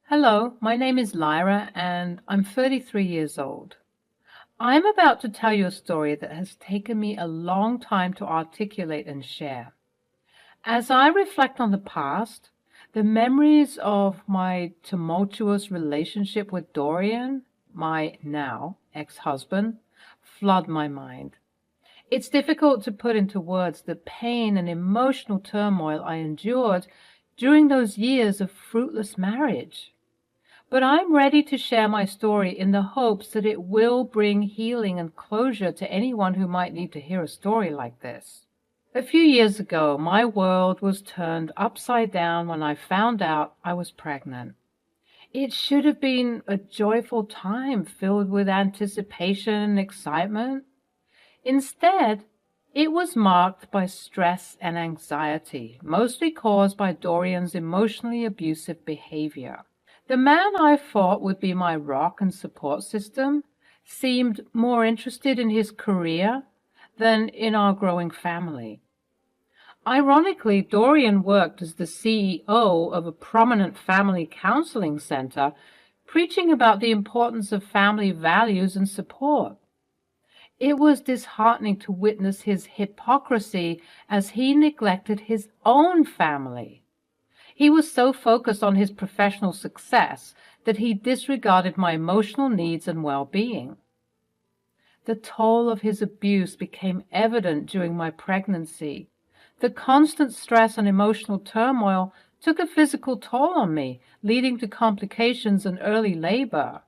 Hello, my name is Lyra and I'm 33 years old. I'm about to tell you a story that has taken me a long time to articulate and share. As I reflect on the past, the memories of my tumultuous relationship with Dorian, my now ex-husband, flood my mind. It's difficult to put into words the pain and emotional turmoil I endured during those years of fruitless marriage. But I'm ready to share my story in the hopes that it will bring healing and closure to anyone who might need to hear a story like this. A few years ago, my world was turned upside down when I found out I was pregnant. It should have been a joyful time filled with anticipation and excitement. Instead, it was marked by stress and anxiety, mostly caused by Dorian's emotionally abusive behavior. The man I thought would be my rock and support system seemed more interested in his career than in our growing family. Ironically, Dorian worked as the CEO of a prominent family counseling center, preaching about the importance of family values and support. It was disheartening to witness his hypocrisy as he neglected his own family. He was so focused on his professional success that he disregarded my emotional needs and well-being. The toll of his abuse became evident during my pregnancy. The constant stress and emotional turmoil took a physical toll on me, leading to complications and early labor.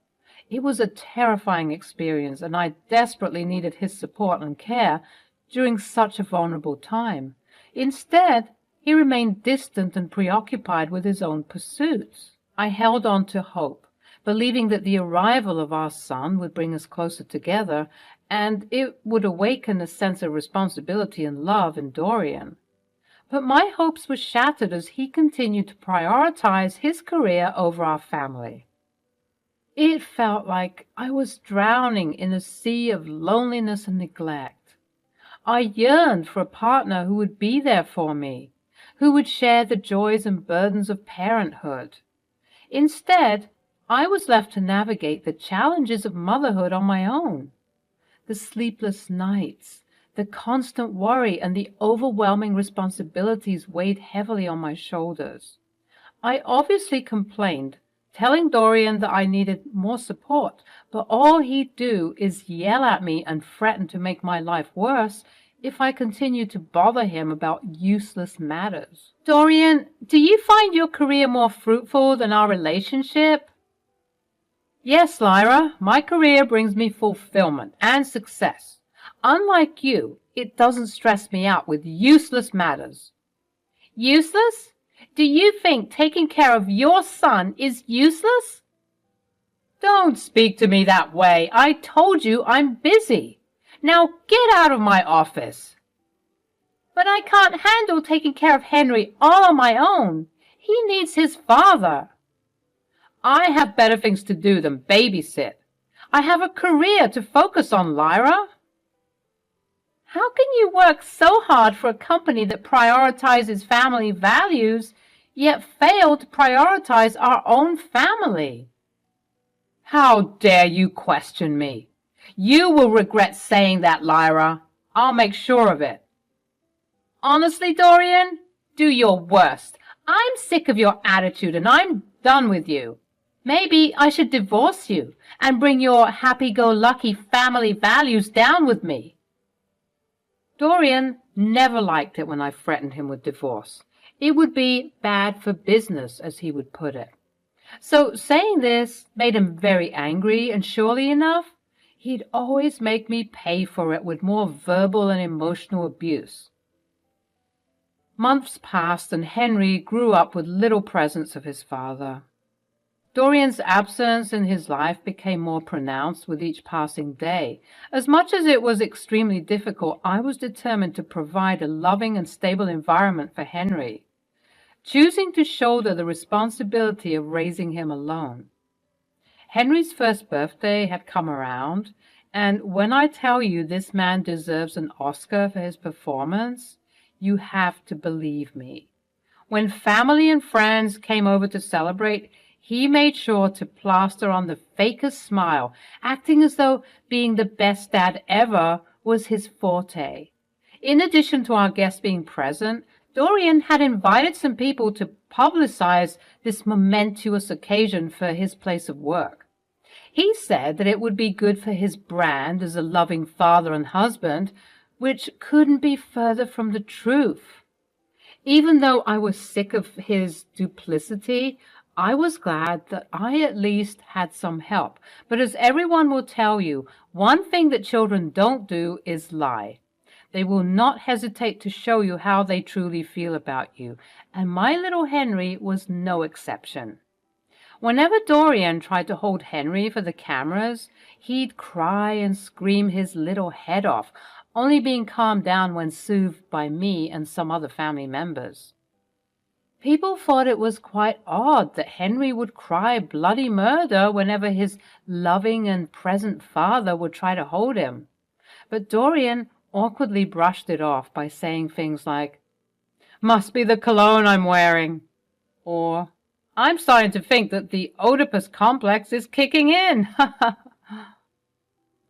It was a terrifying experience, and I desperately needed his support and care during such a vulnerable time. Instead, he remained distant and preoccupied with his own pursuits. I held on to hope, believing that the arrival of our son would bring us closer together, and it would awaken a sense of responsibility and love in Dorian. But my hopes were shattered as he continued to prioritize his career over our family. It felt like I was drowning in a sea of loneliness and neglect. I yearned for a partner who would be there for me, who would share the joys and burdens of parenthood. Instead, I was left to navigate the challenges of motherhood on my own. The sleepless nights, the constant worry, and the overwhelming responsibilities weighed heavily on my shoulders. I obviously complained, telling Dorian that I needed more support, but all he'd do is yell at me and threaten to make my life worse if I continued to bother him about useless matters. Dorian, do you find your career more fruitful than our relationship? Yes, Lyra, my career brings me fulfillment and success. Unlike you, it doesn't stress me out with useless matters. Useless? Do you think taking care of your son is useless? Don't speak to me that way. I told you I'm busy. Now get out of my office. But I can't handle taking care of Henry all on my own. He needs his father. I have better things to do than babysit. I have a career to focus on, Lyra. How can you work so hard for a company that prioritizes family values, yet fail to prioritize our own family? How dare you question me? You will regret saying that, Lyra. I'll make sure of it. Honestly, Dorian, do your worst. I'm sick of your attitude and I'm done with you. Maybe I should divorce you and bring your happy-go-lucky family values down with me. Dorian never liked it when I threatened him with divorce. It would be bad for business, as he would put it. So saying this made him very angry, and surely enough, he'd always make me pay for it with more verbal and emotional abuse. Months passed, and Henry grew up with little presence of his father. Dorian's absence in his life became more pronounced with each passing day. As much as it was extremely difficult, I was determined to provide a loving and stable environment for Henry, choosing to shoulder the responsibility of raising him alone. Henry's first birthday had come around, and when I tell you this man deserves an Oscar for his performance, you have to believe me. When family and friends came over to celebrate, He made sure to plaster on the fakest smile, acting as though being the best dad ever was his forte. In addition to our guests being present, Dorian had invited some people to publicize this momentous occasion for his place of work. He said that it would be good for his brand as a loving father and husband, which couldn't be further from the truth. Even though I was sick of his duplicity, I was glad that I at least had some help. But as everyone will tell you, one thing that children don't do is lie. They will not hesitate to show you how they truly feel about you, and my little Henry was no exception. Whenever Dorian tried to hold Henry for the cameras, he'd cry and scream his little head off, only being calmed down when soothed by me and some other family members. People thought it was quite odd that Henry would cry bloody murder whenever his loving and present father would try to hold him. But Dorian awkwardly brushed it off by saying things like, "Must be the cologne I'm wearing," or "I'm starting to think that the Oedipus complex is kicking in."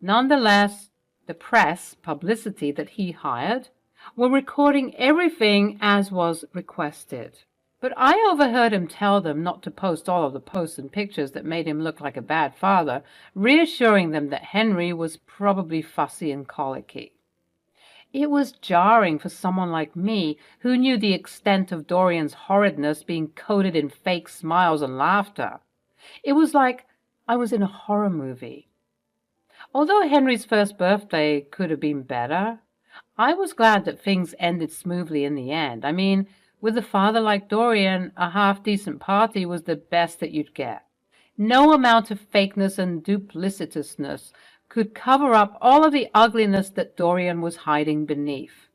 Nonetheless, the press publicity that he hired were recording everything as was requested. But I overheard him tell them not to post all of the posts and pictures that made him look like a bad father, reassuring them that Henry was probably fussy and colicky. It was jarring for someone like me, who knew the extent of Dorian's horridness being coated in fake smiles and laughter. It was like I was in a horror movie. Although Henry's first birthday could have been better, I was glad that things ended smoothly in the end. I mean, with a father like Dorian, a half-decent party was the best that you'd get. No amount of fakeness and duplicitousness could cover up all of the ugliness that Dorian was hiding beneath.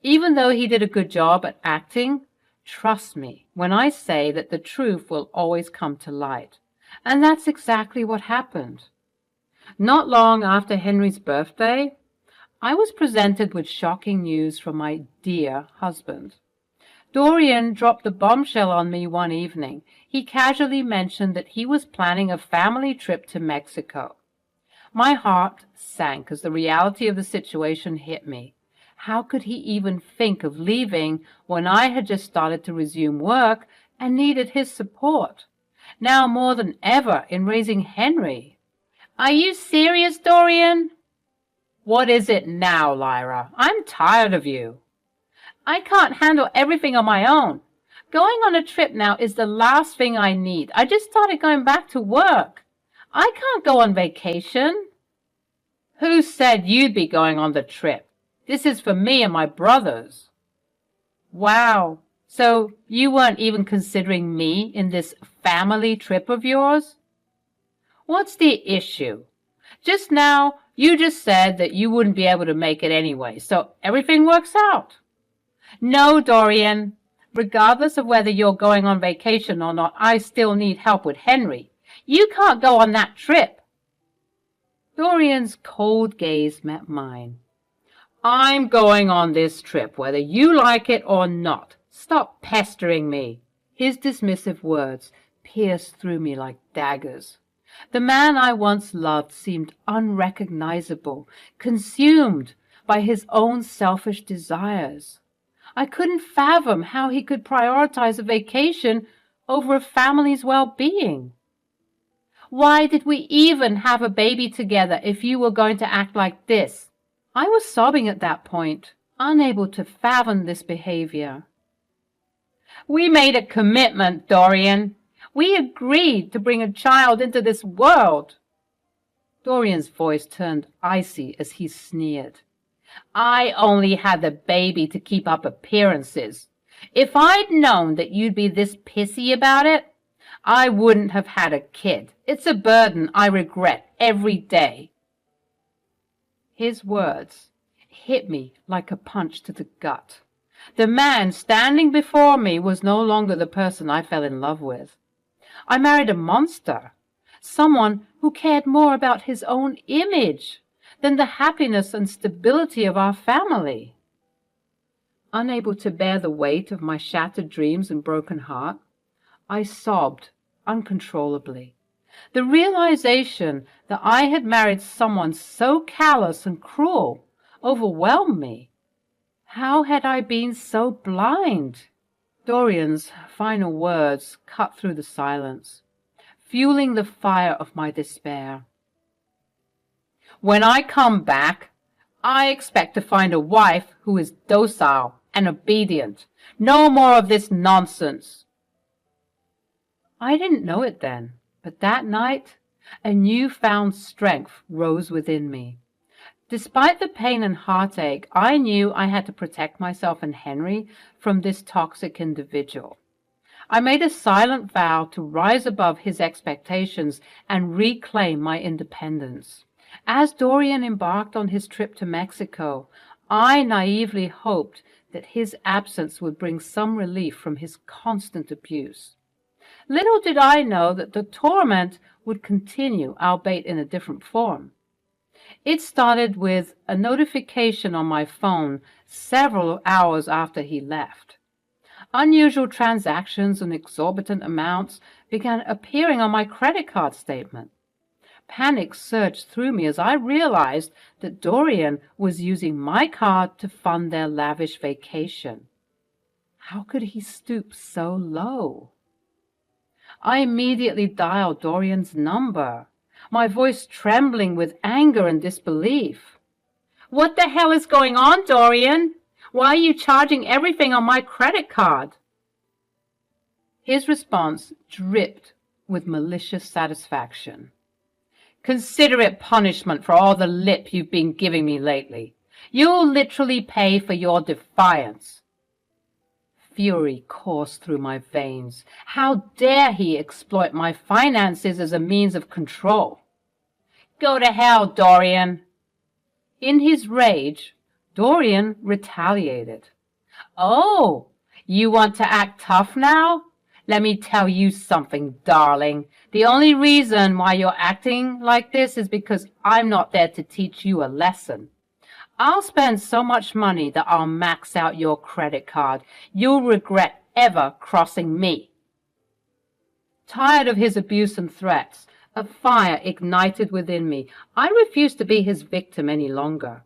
Even though he did a good job at acting, trust me when I say that the truth will always come to light. And that's exactly what happened. Not long after Henry's birthday, I was presented with shocking news from my dear husband. Dorian dropped a bombshell on me one evening. He casually mentioned that he was planning a family trip to Mexico. My heart sank as the reality of the situation hit me. How could he even think of leaving when I had just started to resume work and needed his support, now more than ever in raising Henry? "Are you serious, Dorian?" "What is it now, Lyra? I'm tired of you." "I can't handle everything on my own. Going on a trip now is the last thing I need. I just started going back to work. I can't go on vacation." "Who said you'd be going on the trip? This is for me and my brothers." "Wow, so you weren't even considering me in this family trip of yours?" "What's the issue? Just now, you just said that you wouldn't be able to make it anyway, so everything works out." "No, Dorian. Regardless of whether you're going on vacation or not, I still need help with Henry. You can't go on that trip." Dorian's cold gaze met mine. "I'm going on this trip, whether you like it or not. Stop pestering me." His dismissive words pierced through me like daggers. The man I once loved seemed unrecognizable, consumed by his own selfish desires. I couldn't fathom how he could prioritize a vacation over a family's well-being. "Why did we even have a baby together if you were going to act like this?" I was sobbing at that point, unable to fathom this behavior. "We made a commitment, Dorian. We agreed to bring a child into this world." Dorian's voice turned icy as he sneered. "I only had the baby to keep up appearances. If I'd known that you'd be this pissy about it, I wouldn't have had a kid. It's a burden I regret every day." His words hit me like a punch to the gut. The man standing before me was no longer the person I fell in love with. I married a monster, someone who cared more about his own image than the happiness and stability of our family. unable to bear the weight of my shattered dreams and broken heart. I sobbed uncontrollably. The realization that I had married someone so callous and cruel overwhelmed me. How had I been so blind? Dorian's final words cut through the silence, fueling the fire of my despair. When I come back, I expect to find a wife who is docile and obedient. No more of this nonsense. I didn't know it then, but that night a newfound strength rose within me. Despite the pain and heartache, I knew I had to protect myself and Henry from this toxic individual. I made a silent vow to rise above his expectations and reclaim my independence. As Dorian embarked on his trip to Mexico, I naively hoped that his absence would bring some relief from his constant abuse. Little did I know that the torment would continue, albeit in a different form. It started with a notification on my phone several hours after he left. Unusual transactions and exorbitant amounts began appearing on my credit card statement. Panic surged through me as I realized that Dorian was using my card to fund their lavish vacation. How could he stoop so low? I immediately dialed Dorian's number, my voice trembling with anger and disbelief. "What the hell is going on, Dorian? Why are you charging everything on my credit card?" His response dripped with malicious satisfaction. "Consider it punishment for all the lip you've been giving me lately. You'll literally pay for your defiance." Fury coursed through my veins. How dare he exploit my finances as a means of control? "Go to hell, Dorian." In his rage, Dorian retaliated. "Oh, you want to act tough now? Let me tell you something, darling. The only reason why you're acting like this is because I'm not there to teach you a lesson. I'll spend so much money that I'll max out your credit card. You'll regret ever crossing me." Tired of his abuse and threats, a fire ignited within me. I refused to be his victim any longer.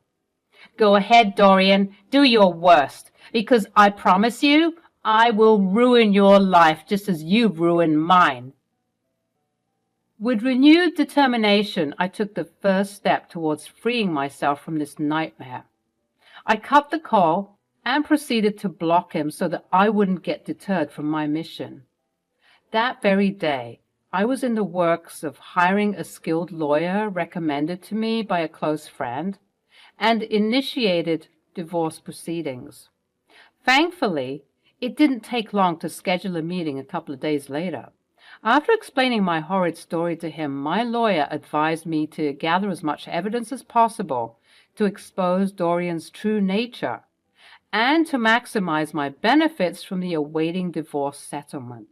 "Go ahead, Dorian, do your worst, because I promise you, I will ruin your life just as you've ruined mine." With renewed determination, I took the first step towards freeing myself from this nightmare. I cut the call and proceeded to block him so that I wouldn't get deterred from my mission. That very day, I was in the works of hiring a skilled lawyer recommended to me by a close friend and initiated divorce proceedings. Thankfully, it didn't take long to schedule a meeting a couple of days later. After explaining my horrid story to him, my lawyer advised me to gather as much evidence as possible to expose Dorian's true nature and to maximize my benefits from the awaiting divorce settlement.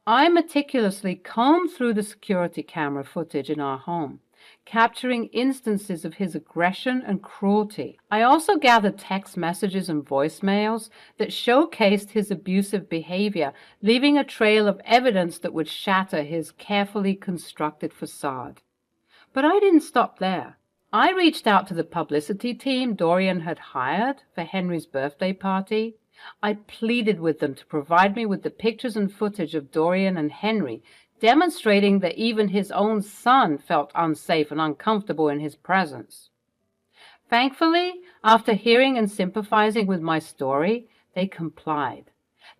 I meticulously combed through the security camera footage in our home, capturing instances of his aggression and cruelty. I also gathered text messages and voicemails that showcased his abusive behavior, leaving a trail of evidence that would shatter his carefully constructed facade. But I didn't stop there. I reached out to the publicity team Dorian had hired for Henry's birthday party. I pleaded with them to provide me with the pictures and footage of Dorian and Henry, demonstrating that even his own son felt unsafe and uncomfortable in his presence. Thankfully, after hearing and sympathizing with my story, they complied.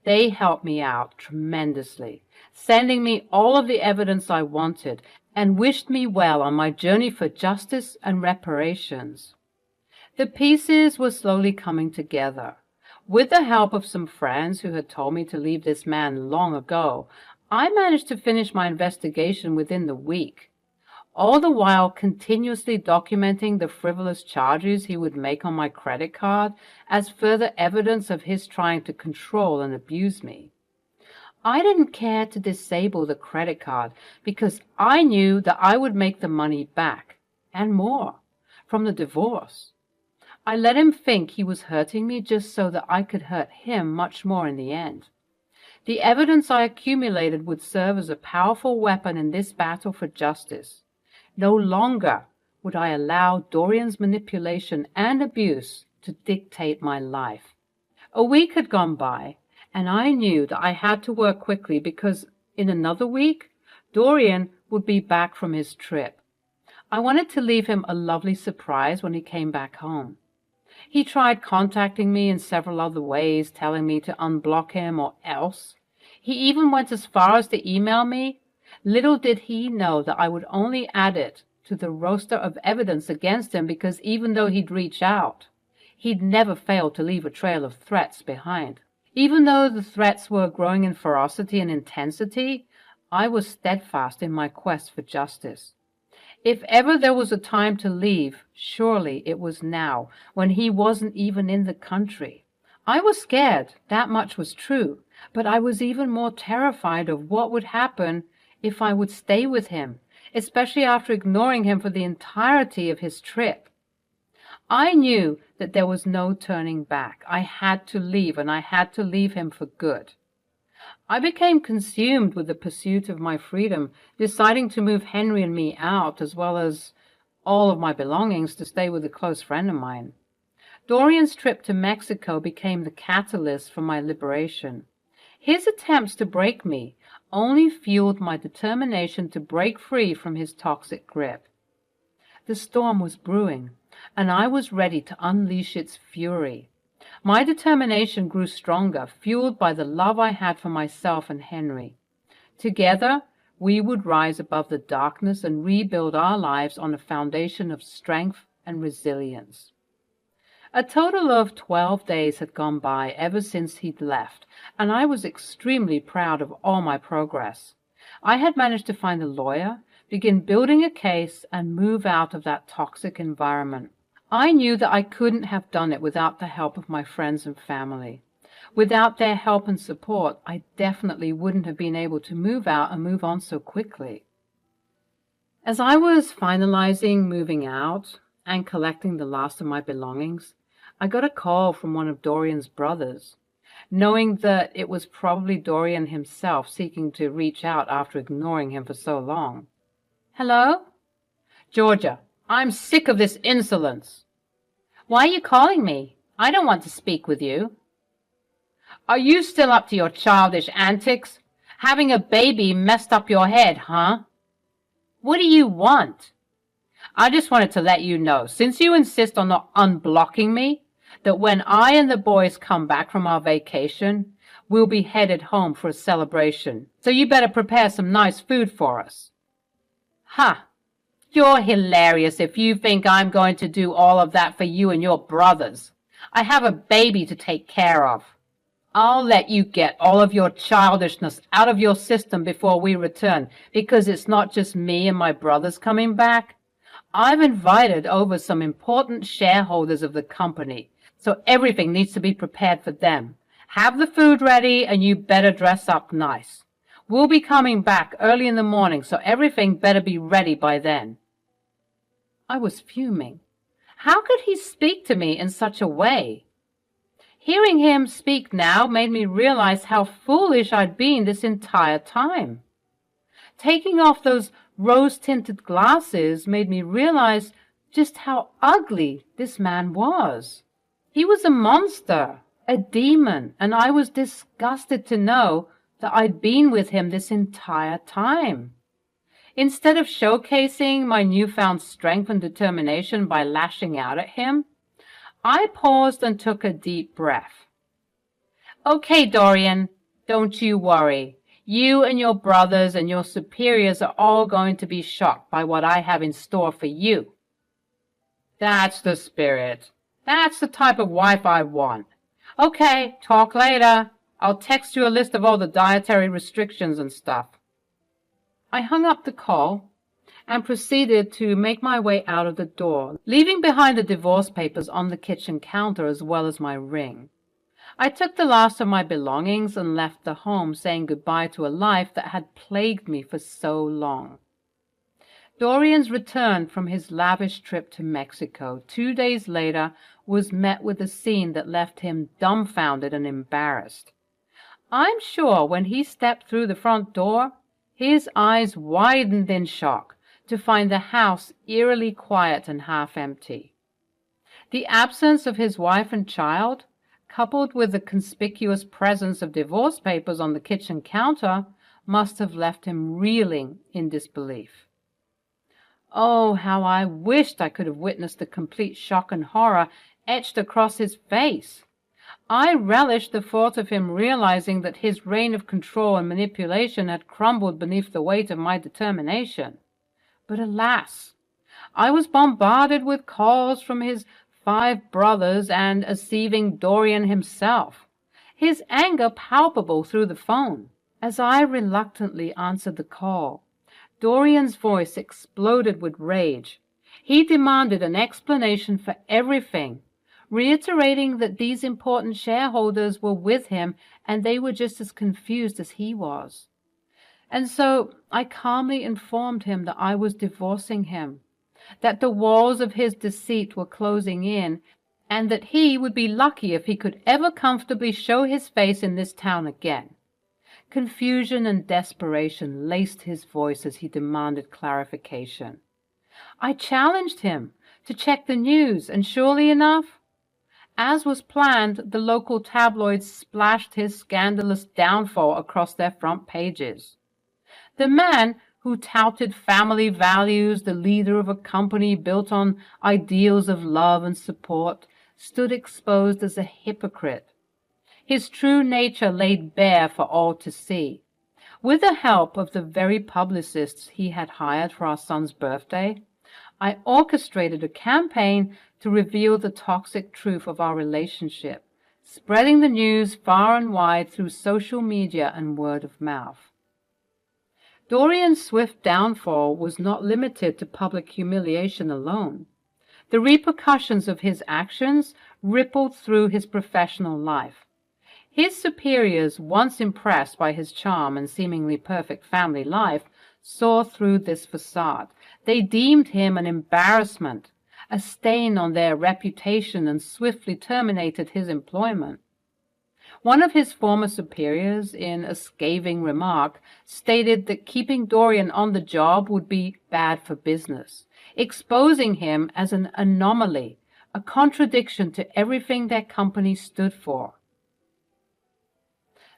They helped me out tremendously, sending me all of the evidence I wanted and wished me well on my journey for justice and reparations. The pieces were slowly coming together. With the help of some friends who had told me to leave this man long ago, I managed to finish my investigation within the week, all the while continuously documenting the frivolous charges he would make on my credit card as further evidence of his trying to control and abuse me. I didn't care to disable the credit card because I knew that I would make the money back, and more, from the divorce. I let him think he was hurting me just so that I could hurt him much more in the end. The evidence I accumulated would serve as a powerful weapon in this battle for justice. No longer would I allow Dorian's manipulation and abuse to dictate my life. A week had gone by, and I knew that I had to work quickly because in another week, Dorian would be back from his trip. I wanted to leave him a lovely surprise when he came back home. He tried contacting me in several other ways, telling me to unblock him or else. He even went as far as to email me. Little did he know that I would only add it to the roster of evidence against him because even though he'd reach out, he'd never failed to leave a trail of threats behind. Even though the threats were growing in ferocity and intensity, I was steadfast in my quest for justice. If ever there was a time to leave, surely it was now, when he wasn't even in the country. I was scared, that much was true, but I was even more terrified of what would happen if I would stay with him, especially after ignoring him for the entirety of his trip. I knew that there was no turning back. I had to leave, and I had to leave him for good. I became consumed with the pursuit of my freedom, deciding to move Henry and me out, as well as all of my belongings, to stay with a close friend of mine. Dorian's trip to Mexico became the catalyst for my liberation. His attempts to break me only fueled my determination to break free from his toxic grip. The storm was brewing, and I was ready to unleash its fury. My determination grew stronger, fueled by the love I had for myself and Henry. Together, we would rise above the darkness and rebuild our lives on a foundation of strength and resilience. A total of 12 days had gone by ever since he'd left, and I was extremely proud of all my progress. I had managed to find a lawyer, begin building a case, and move out of that toxic environment. I knew that I couldn't have done it without the help of my friends and family. Without their help and support, I definitely wouldn't have been able to move out and move on so quickly. As I was finalizing moving out and collecting the last of my belongings, I got a call from one of Dorian's brothers. Knowing that it was probably Dorian himself seeking to reach out after ignoring him for so long. "Hello? Georgia, I'm sick of this insolence." "Why are you calling me? I don't want to speak with you." "Are you still up to your childish antics? Having a baby messed up your head, huh?" "What do you want?" "I just wanted to let you know, since you insist on not unblocking me, that when I and the boys come back from our vacation, we'll be headed home for a celebration. So you better prepare some nice food for us." "Ha! You're hilarious if you think I'm going to do all of that for you and your brothers. I have a baby to take care of. I'll let you get all of your childishness out of your system before we return, because it's not just me and my brothers coming back. I've invited over some important shareholders of the company, so everything needs to be prepared for them. Have the food ready, and you better dress up nice. We'll be coming back early in the morning, so everything better be ready by then." I was fuming. How could he speak to me in such a way? Hearing him speak now made me realize how foolish I'd been this entire time. Taking off those rose-tinted glasses made me realize just how ugly this man was. He was a monster, a demon, and I was disgusted to know that I'd been with him this entire time. Instead of showcasing my newfound strength and determination by lashing out at him, I paused and took a deep breath. "Okay, Dorian, don't you worry. You and your brothers and your superiors are all going to be shocked by what I have in store for you." "That's the spirit. That's the type of wife I want. Okay, talk later. I'll text you a list of all the dietary restrictions and stuff." I hung up the call and proceeded to make my way out of the door, leaving behind the divorce papers on the kitchen counter as well as my ring. I took the last of my belongings and left the home, saying goodbye to a life that had plagued me for so long. Dorian's return from his lavish trip to Mexico 2 days later was met with a scene that left him dumbfounded and embarrassed. I'm sure when he stepped through the front door, his eyes widened in shock to find the house eerily quiet and half empty. The absence of his wife and child, coupled with the conspicuous presence of divorce papers on the kitchen counter, must have left him reeling in disbelief. Oh, how I wished I could have witnessed the complete shock and horror etched across his face. I relished the thought of him realizing that his reign of control and manipulation had crumbled beneath the weight of my determination. But alas, I was bombarded with calls from his 5 brothers and a seething Dorian himself, his anger palpable through the phone. As I reluctantly answered the call, Dorian's voice exploded with rage. He demanded an explanation for everything, reiterating that these important shareholders were with him and they were just as confused as he was. And so I calmly informed him that I was divorcing him, that the walls of his deceit were closing in, and that he would be lucky if he could ever comfortably show his face in this town again. Confusion and desperation laced his voice as he demanded clarification. I challenged him to check the news, and surely enough, as was planned, the local tabloids splashed his scandalous downfall across their front pages. The man who touted family values, the leader of a company built on ideals of love and support, stood exposed as a hypocrite, his true nature laid bare for all to see. With the help of the very publicists he had hired for our son's birthday, I orchestrated a campaign to reveal the toxic truth of our relationship, spreading the news far and wide through social media and word of mouth. Dorian's swift downfall was not limited to public humiliation alone. The repercussions of his actions rippled through his professional life. His superiors, once impressed by his charm and seemingly perfect family life, saw through this facade. They deemed him an embarrassment, a stain on their reputation, and swiftly terminated his employment. One of his former superiors, in a scathing remark, stated that keeping Dorian on the job would be bad for business, exposing him as an anomaly, a contradiction to everything their company stood for.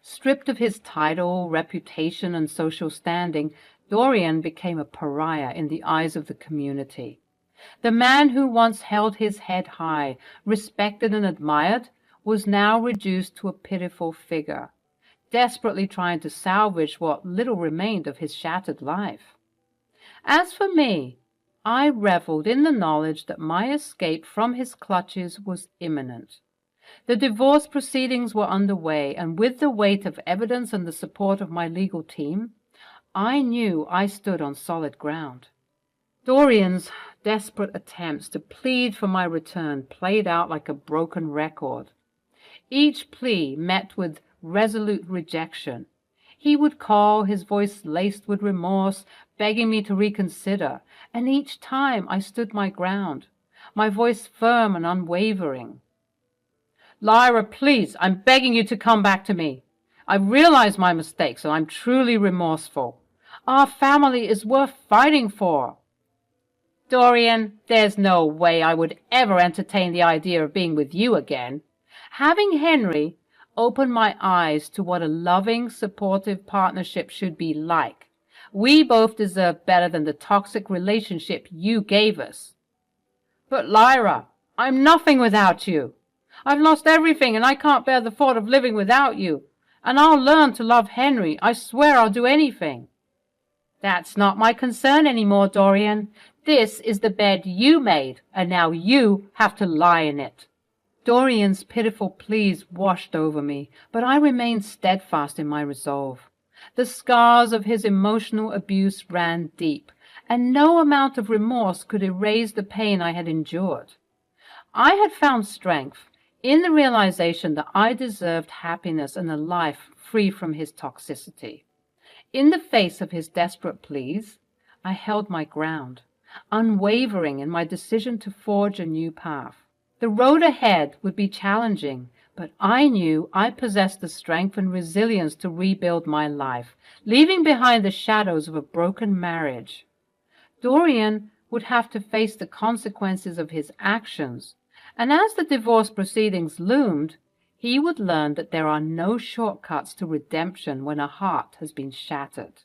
Stripped of his title, reputation, and social standing, Dorian became a pariah in the eyes of the community. The man who once held his head high, respected and admired, was now reduced to a pitiful figure, desperately trying to salvage what little remained of his shattered life. As for me, I reveled in the knowledge that my escape from his clutches was imminent. The divorce proceedings were underway, and with the weight of evidence and the support of my legal team, I knew I stood on solid ground. Dorian's desperate attempts to plead for my return played out like a broken record. Each plea met with resolute rejection. He would call, his voice laced with remorse, begging me to reconsider, and each time I stood my ground, my voice firm and unwavering. Lyra, please, I'm begging you to come back to me. I've realized my mistakes and I'm truly remorseful. Our family is worth fighting for. Dorian, there's no way I would ever entertain the idea of being with you again. Having Henry opened my eyes to what a loving, supportive partnership should be like. We both deserve better than the toxic relationship you gave us. But Lyra, I'm nothing without you. I've lost everything and I can't bear the thought of living without you. And I'll learn to love Henry. I swear I'll do anything. That's not my concern anymore, Dorian. This is the bed you made, and now you have to lie in it. Dorian's pitiful pleas washed over me, but I remained steadfast in my resolve. The scars of his emotional abuse ran deep, and no amount of remorse could erase the pain I had endured. I had found strength in the realization that I deserved happiness and a life free from his toxicity. In the face of his desperate pleas, I held my ground, unwavering in my decision to forge a new path. The road ahead would be challenging, but I knew I possessed the strength and resilience to rebuild my life, leaving behind the shadows of a broken marriage. Dorian would have to face the consequences of his actions, and as the divorce proceedings loomed, he would learn that there are no shortcuts to redemption when a heart has been shattered.